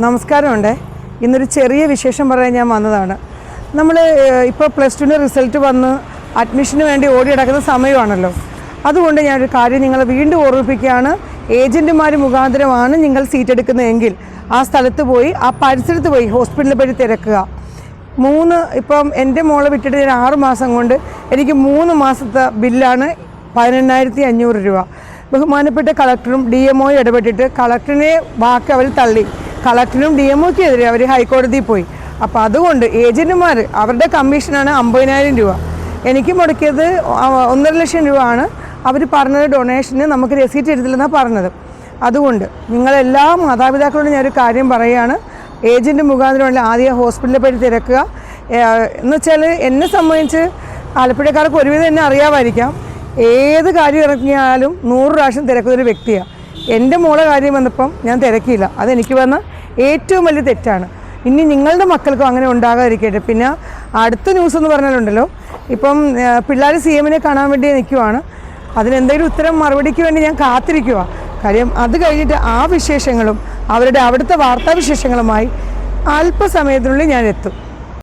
നമസ്കാരമുണ്ട്. ഇന്നൊരു ചെറിയ വിശേഷം പറയാൻ ഞാൻ വന്നതാണ്. നമ്മൾ ഇപ്പോൾ +2 റിസൾട്ട് വന്ന് അഡ്മിഷന് വേണ്ടി ഓടി നടക്കുന്ന സമയമാണല്ലോ. അതുകൊണ്ട് ഞാനൊരു കാര്യം നിങ്ങളെ വീണ്ടും ഓർമ്മിപ്പിക്കുകയാണ്. ഏജൻറ്റുമാർ മുഖാന്തരമാണ് നിങ്ങൾ സീറ്റ് എടുക്കുന്നതെങ്കിൽ ആ സ്ഥലത്ത് പോയി, ആ പരിസരത്ത് പോയി ഹോസ്പിറ്റലിനെ പറ്റി തിരക്കുക. ഇപ്പം എൻ്റെ മോളെ വിട്ടിട്ട് ഞാൻ 6 മാസം കൊണ്ട് എനിക്ക് 3 മാസത്തെ ബില്ലാണ് 18,500 രൂപ. ബഹുമാനപ്പെട്ട കളക്ടറും DMO ഇടപെട്ടിട്ട് കളക്ടറിനെ വാക്ക് അവർ തള്ളി. കളക്ടറിനും DMOയ്ക്കും എതിരെ അവർ ഹൈക്കോടതിയിൽ പോയി. അപ്പോൾ അതുകൊണ്ട് ഏജൻറ്റുമാർ അവരുടെ കമ്മീഷനാണ് 50,000 രൂപ. എനിക്ക് മുടക്കിയത് 1.5 ലക്ഷം രൂപ ആണ്. അവർ പറഞ്ഞത് ഡൊണേഷന് നമുക്ക് രസീറ്റ് എടുത്തില്ലെന്നാണ് പറഞ്ഞത്. അതുകൊണ്ട് നിങ്ങളെല്ലാ മാതാപിതാക്കളോടും ഞാനൊരു കാര്യം പറയുകയാണ്. ഏജൻറ്റ് മുഖാന്തരമുള്ള ആദ്യം ഹോസ്പിറ്റലിനെ പറ്റി തിരക്കുക. എന്നുവെച്ചാൽ എന്നെ സംബന്ധിച്ച് ആലപ്പുഴക്കാർക്ക് ഒരുവിധം എന്നെ അറിയാമായിരിക്കാം. ഏത് കാര്യം ഇറങ്ങിയാലും 100 പ്രാവശ്യം തിരക്കുന്നൊരു വ്യക്തിയാണ്. എൻ്റെ മോളെ കാര്യം വന്നപ്പം ഞാൻ തിരക്കിയില്ല. അതെനിക്ക് വന്ന ഏറ്റവും വലിയ തെറ്റാണ്. ഇനി നിങ്ങളുടെ മക്കൾക്കും അങ്ങനെ ഉണ്ടാകാതിരിക്കട്ടെ. പിന്നെ അടുത്ത ന്യൂസ് എന്ന് പറഞ്ഞാലുണ്ടല്ലോ, ഇപ്പം പിള്ളേർ CM-നെ കാണാൻ വേണ്ടി നിൽക്കുവാണ്. അതിനെന്തെങ്കിലും ഉത്തരം മറുപടിക്ക് വേണ്ടി ഞാൻ കാത്തിരിക്കുക. കാര്യം അത് കഴിഞ്ഞിട്ട് ആ വിശേഷങ്ങളും അവിടുത്തെ വാർത്താവിശേഷങ്ങളുമായി അല്പസമയത്തിനുള്ളിൽ ഞാൻ എത്തും.